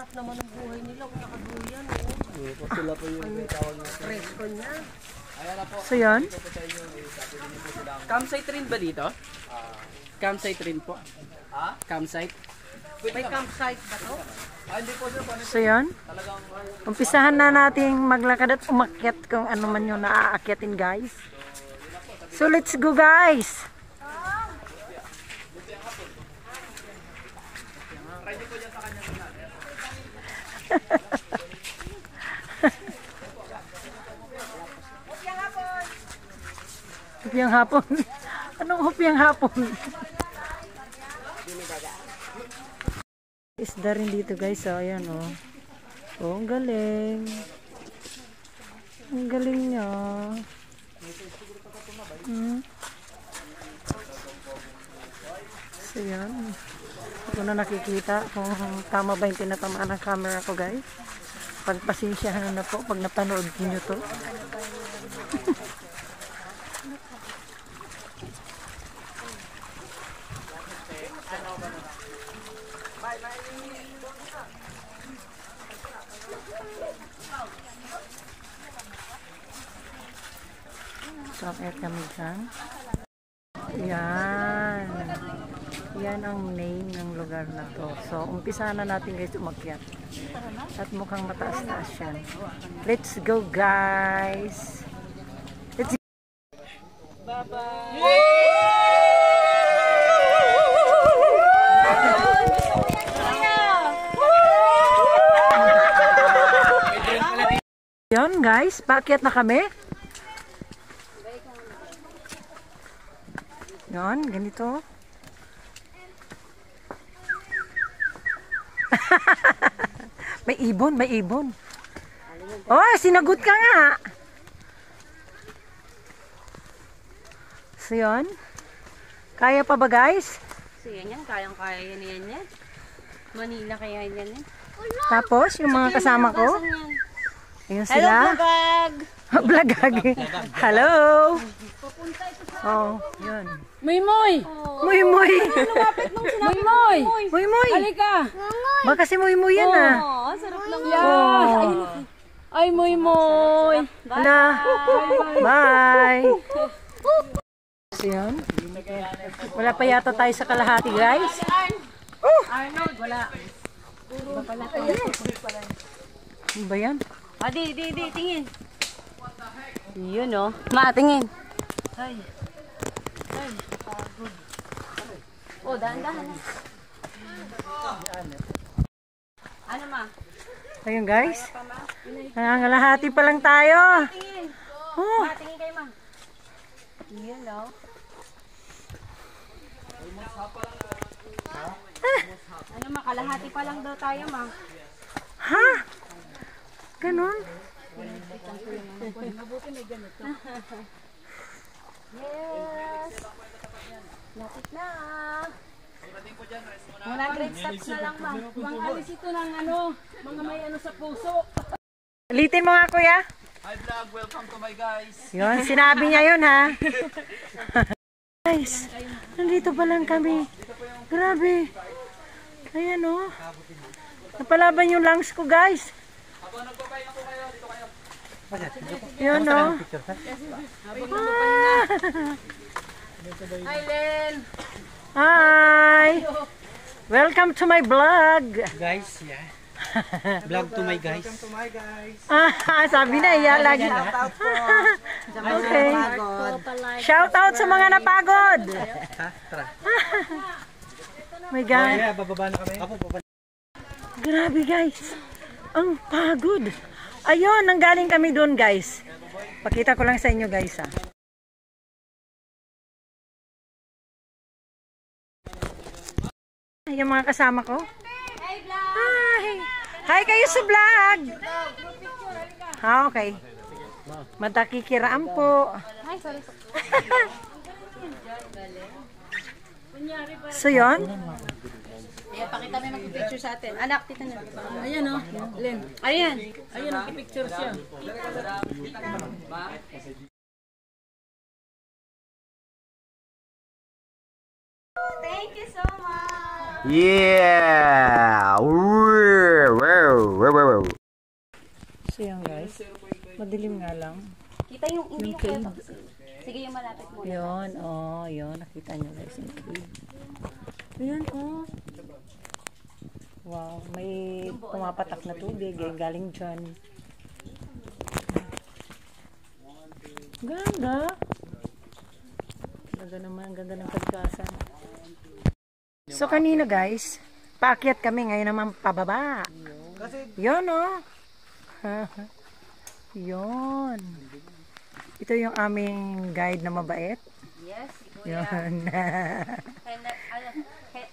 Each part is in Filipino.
At naman ang buhay nila kung nakaduyan. Sila po yung tawag na presko niya. So yan? Campsite rin ba dito? Campsite rin po. Campsite? May campsite ba to? So yan? Umpisahan na nating maglakad at umakyat kung ano man yung naaakyatin guys. So let's go guys! Hupyang hapon. Anong hupyang hapon? Isda rin dito guys. So, ayan o. Oh, ang galing. Ang galing niya. So, yan. Hindi ko na nakikita kung tama ba yung tinatamaan ng camera ko guys. Pagpasensyahan na po pag napanood niyo to. Stop air kami dyan. Yan. Yan ang name ng lugar na to. So, umpisa na natin guys umakyat. At mukhang mataas-taas yan. Let's go guys! Let's go! Bye-bye! Yan guys, paakyat na kami. Yan, ganito. May ibon, may ibon. Oh, sinagot ka nga. So yan. Kaya pa ba guys? So yan yan, kayang-kaya yan yan. Manila kaya yan yan. Tapos, yung mga kasama ko. Ayun sila. Hello, vlog! Vlogag. Hello! Oh, yun. Muy-muy! Muy-muy! Lumapit nung sinabi muy-muy! Muy-muy! Halika! Baka si muy-muy yan ah. Oo, sarap lang yan. Ay, muy-muy! Hala! Bye! So yun. Wala pa yata tayo sa kalahati guys. Arnold, wala. Iba pala tayo. Ano ba yan? Di, tingin. Yun o. Ma, tingin. Ay. Pagod. Oh, dahan-dahan na. Ano ma? Ayun guys. Nangangalahati pa lang tayo. Tingin. Oh. Ma, tingin kayo ma. Yun o. Ano ma, kalahati pa lang daw tayo ma. Ha? Ganon? Yes! Lapit na! Mga great steps na lang ma. Mang-alis ito ng ano, mga may ano sa puso. Ulitin mo nga kuya. Hi vlog, welcome to my guys. Yun, sinabi niya yun ha. Guys, nandito pa lang kami. Grabe. Ayan o. Napalaban yung lungs ko guys. Yun o. Hi Len! Hi! Welcome to my vlog. Guys, yeah. Vlog to my guys. Sabi na iya lagi. Okay. Shout out sa mga napagod. My God. Yeah, bababa na kami. Grabe guys. Ang pagod. Ayun, nanggaling kami doon guys. Pakita ko lang sa inyo guys ha. Yung mga kasama ko. Hi! Hi kayo sa vlog! Okay. Matakikiraan po. So yun? Pakita mo mag-picture sa atin. Anak, tita na. Ayan o. Len. Ayan. Ayan o, picture siya. Thank you so much. Yeah! So yan guys, madilim nga lang. Kita yung hindi Yung yung cave. Sige, yung malapit mo. Yun, oh, yun. Nakita nyo guys yung cave. Ayan, oh. Wow, may pumapatak na tubig eh, galing dyan. Ganda. Ganda naman, ganda ng kalikasan. So kanina guys, paakyat kami, ngayon naman pababa. Yun, oh. Yun. Ito yung aming guide na mabait. Yes, Yun.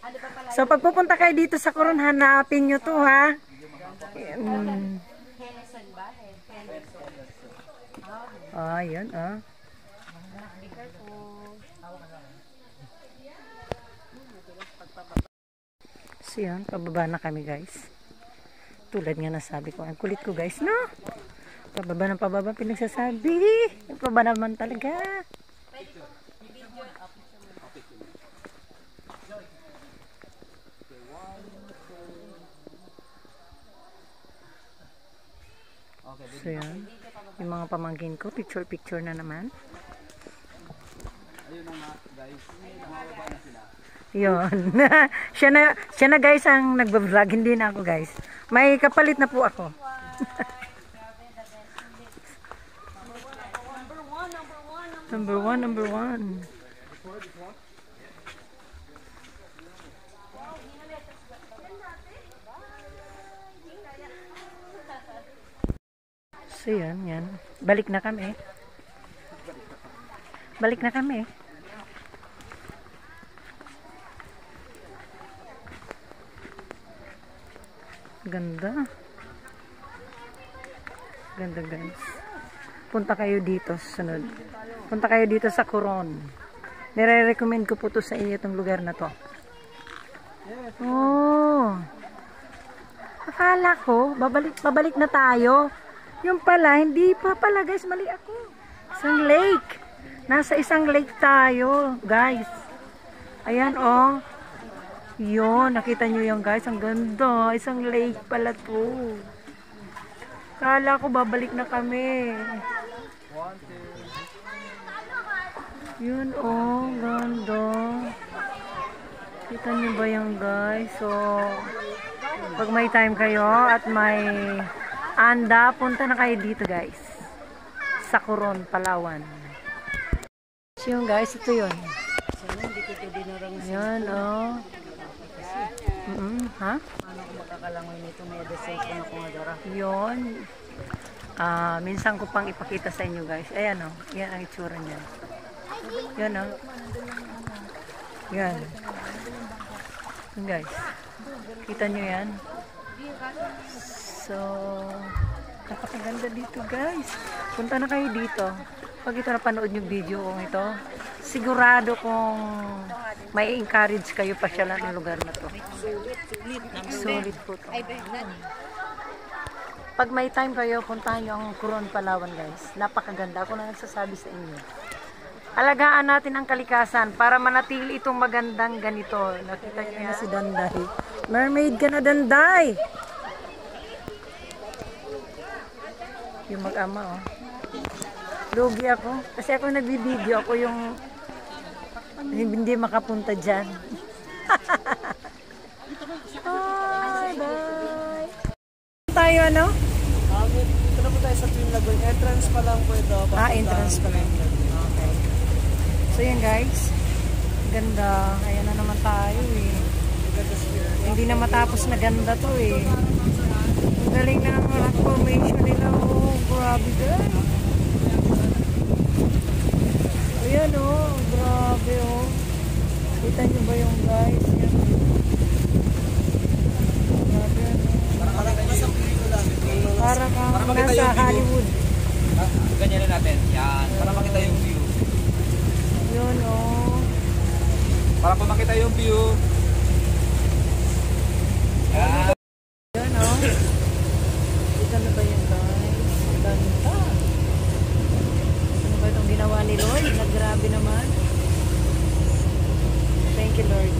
ano ba pala? So pagpupunta kayo dito sa Coron, hanapin nyo to ha. Henderson ba? Ah, yun ah. Be careful. So yun, pababa na kami guys. Tulad nga nasabi ko, ang kulit ko guys, no? Pababa ng pababa, pinagsasabi. Pababa naman talaga. So yan, yung mga pamangkin ko, picture na naman. Ayun na guys, nakababa na sila. Yun. siya na guys ang nagbablog, hindi na ako guys. May kapalit na po ako. Number one. So yan. Balik na kami. Ganda guys. Punta kayo dito sunod. Punta kayo dito sa Coron. Nire-recommend ko po to sa inyo itong lugar na to. Oh. Akala ko babalik na tayo. Yung pala, hindi pa pala guys, mali ako. Isang lake. Nasa isang lake tayo, guys. Ayan oh. Yun, nakita nyo yung guys, ang ganda. Isang lake pala to. Kala ko babalik na kami. Yun oh, ganda. Kita nyo ba yung guys? So, pag may time kayo at may anda, punta na kayo dito guys. Sa Coron, Palawan. So yun guys, ito yun. Ayan oh. Ha? Paano ko makakalangoy nito? May descent ko na kung agara. Yun. Minsan ko pang ipakita sa inyo guys. Ayan oh. Yan ang itsura niya. Yan oh. Yan. Yan guys. Kita nyo yan. So, napakaganda dito guys. Punta na kayo dito. Pag ito napanood yung video kong ito, sigurado kong may encourage kayo pasyalan ng lugar na to. Sulit po to. Pag may time kayo, puntahan nyo ang Coron, Palawan guys. Napakaganda. Ako na nagsasabi sa inyo. Alagaan natin ang kalikasan para manatili itong magandang ganito. Nakita nyo na si Danday. Mermaid ka na, Danday! Yung mag-ama oh. Lugi ako. Kasi ako nagbibideo. Ako yung hindi makapunta dyan. Bye! Tayo ano? Ito na po tayo sa Twin Lagoon. Entrance pa lang po ito. Entrance pa lang. Okay. So yan guys. Ganda. Ayan na naman tayo eh. Hindi na matapos na ganda to eh. Ang galing na ng rock formation nila. Oh, grabe guys. Ayan oh, grabe oh. Kita nyo ba yung guys? Yan. Grabe ano. Para kang nasa Hollywood. Ganyan na natin. Yan. Para makita yung view. Yun oh. Para pa makita yung view. Yan. Yun oh. Kita na ba yung guys? Ganda. Ano ba itong ginawa ni Lord? Naggrabe naman. Thank you Lord.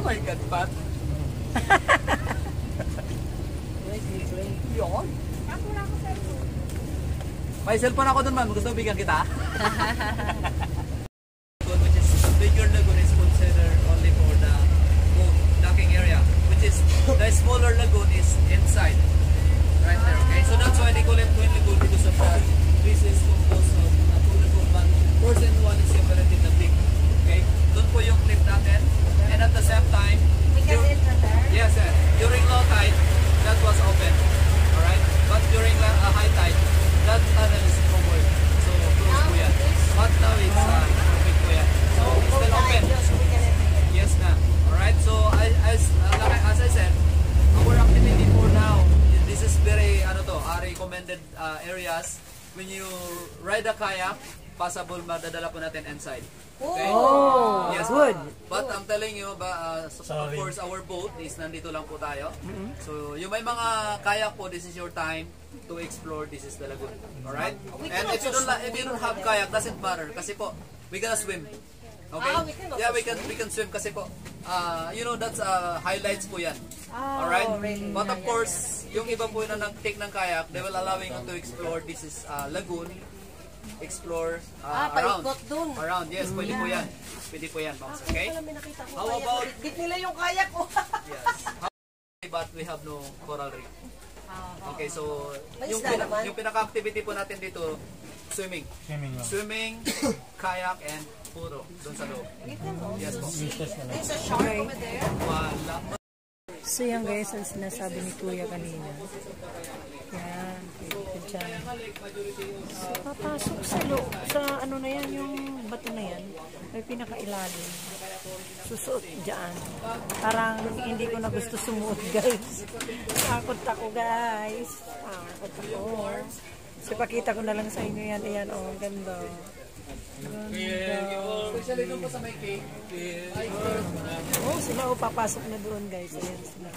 my God, Pat. Yun. May cellphone ako dun, ma'am. Gusto mo bigyan kita? Which is bigger lagoon is considered only for the docking area. Which is the smaller lagoon is inside. Right there, okay? So that's why they call it twin lagoon because of that. This is composed of two lagoon, but portion one is separated in the big. Okay? Doon po yung clip natin. And at the same time, yes, sir. During low tide, that was open. Alright? But during high tide, that tunnel is covered. So close po yan. But now it's open po yan. So it's still open. Yes, ma'am. Alright? So as I said, our activity for now, this is very recommended areas. When you ride a kayak, possible madadala po natin inside. Okay? Oh, yes, good. But I'm telling you, of course, our boat is nandito lang po tayo. So, yung may mga kayak po, this is your time to explore. This is the lagoon. Alright? And if you don't have kayak, doesn't matter. Kasi po, we gonna swim. Okay? Yeah, we can swim kasi po. You know, that's highlights po yan. Alright? But of course, yung iba po na nag-take ng kayak, they will allowing you to explore. This is lagoon. Explore around. Yes, pwede po yan. Pwede po yan, Bangs. Okay? How about... Bit nila yung kayak ko. Yes. But we have no coral reef. Okay, so yung pinaka-activity po natin dito, swimming. Swimming, kayak, and puro. Doon sa loob. Yes po. There's a shark over there. Wala. So yan guys, ang sinasabi ni Kuya kanina. Yan, dyan. So, papasok sa loob, sa ano na yan, yung bato na yan, may pinakailalim. Susuot dyan. Parang hindi ko na gusto sumuot guys. Takot ako guys. Takot ako. So pakita ko na lang sa inyo yan. Ayan, oh, ganda. Especially doon po sa may cave. Oh, sila oh, papasok na doon guys. Ayan sila.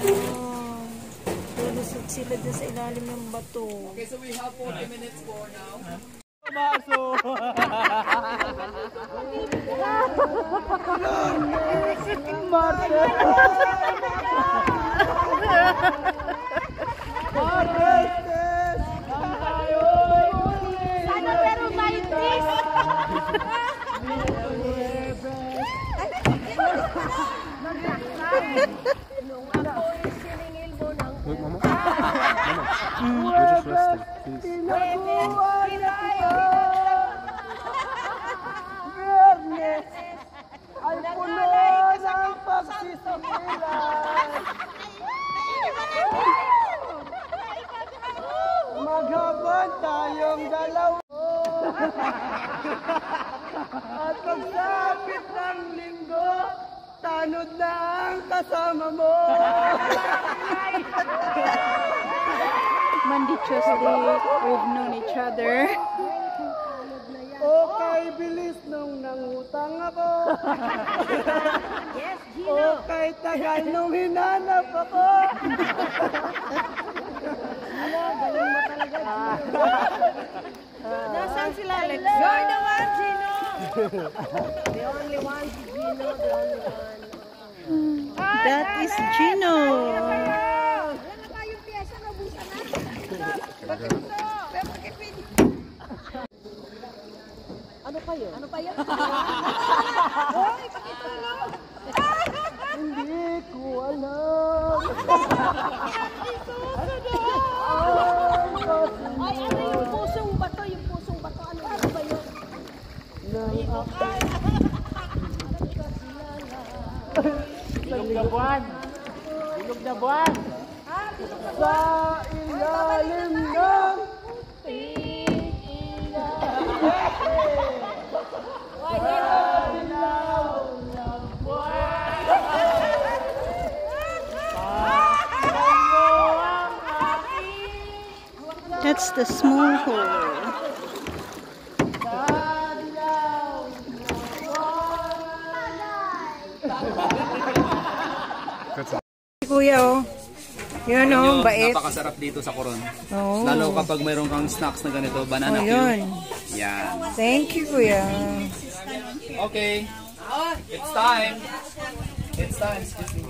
Oh, lulusot sila dyan sa ilalim ng bato. Okay, so we have 40 minutes for now. Look, Mama. Mama. You're just resting. Please. Ay puno ng pagsisimulan. Maghabang tayong dalawa. At pagsapit ng linggo, tanod na ang kasama mo. Monday, Tuesday, we've known each other. Okay, bilis nung nangutang ako. Yes, Gino. Okay, tagal nung hinanap ako. Galing mo talaga, Gino. Nasaan sila, Alex? You're the one, Gino. The only one, Gino. The only one. That is Gino. Ano pa yun? Ano pa yun? Hoy, pakita mo. Hindi ko alam. Ay, ano yung pusong bato? Yung pusong bato, ano ba yun? Bilog na buwan. Bilog na buwan. Sa ilalim ng That's the small hole. Kuya oh. Yun oh, bait. Napakasarap dito sa Coron. Oh. Lalo kapag mayroon kang snacks na ganito, banana Oh, cue. yun. Yan. Thank you, Kuya. Okay. It's time. It's time, excuse me.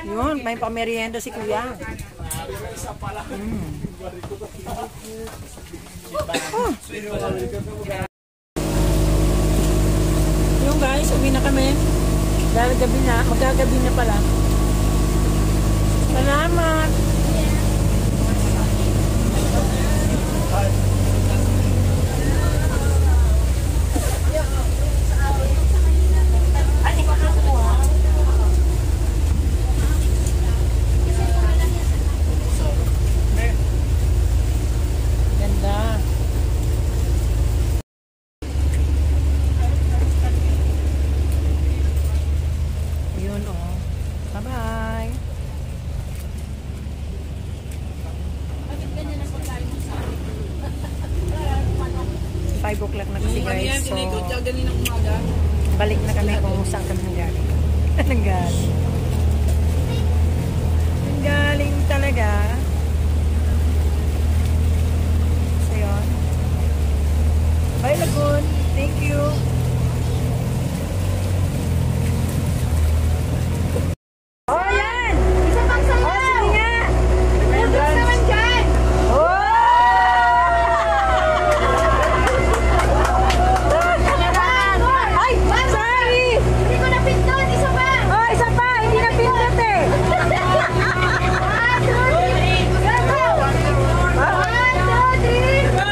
Yun, may pamerienda si Kuya. Yung guys, uwi na kami. Gagabi na, magagabi na pala. Salamat! Ganda. Yun oh. Bye-bye. Five o'clock na kasi guys. So, balik na kami kung saan kami nanggaling. Nanggaling. Nanggaling talaga. So, yun. Bye, Lagoon. Thank you. Oh, yan! Isa pang sayaw! Oh, sige nga! Putos naman dyan! Oh! Ay! Sorry! Hindi ko napindot! Isa pa! Oh, isa pa! Hindi napindot eh! 1, 2, 3! Go! 1, 2, 3! Go!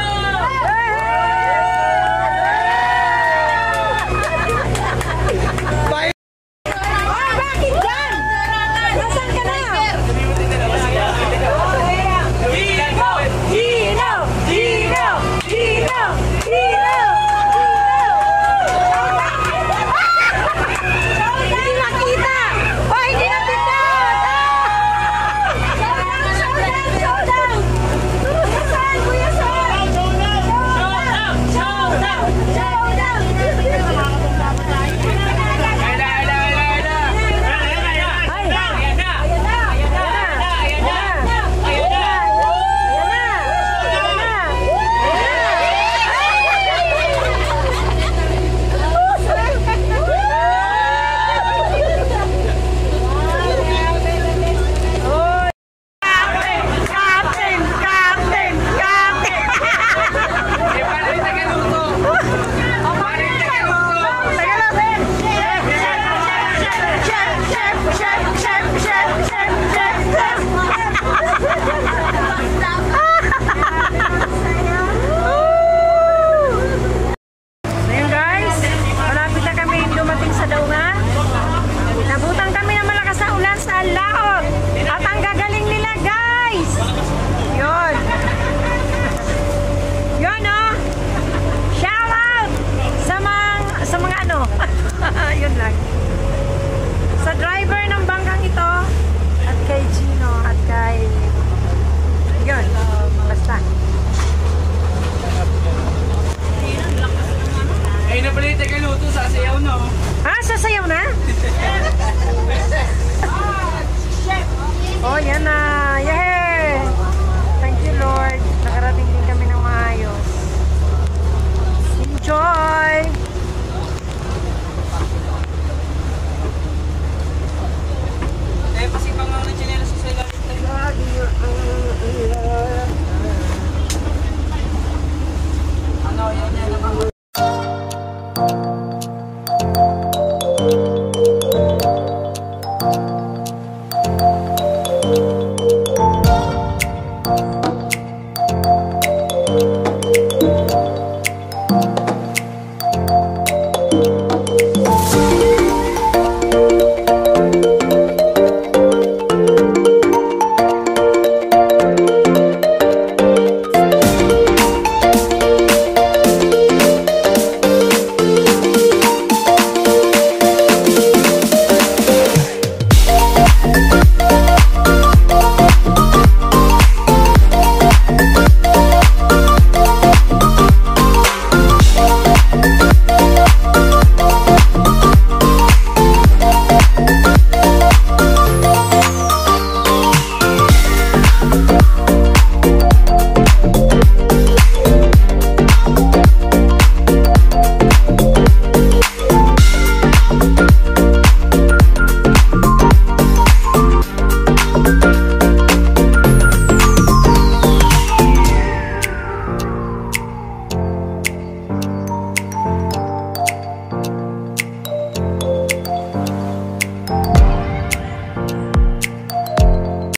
Yun lang. Sa driver ng bangkang ito, at kay Gino, at kay... Yun, basta. Ay, nabalita ka luto, sasayaw na. Ah, sasayaw na? Oh, yan na. Yeah!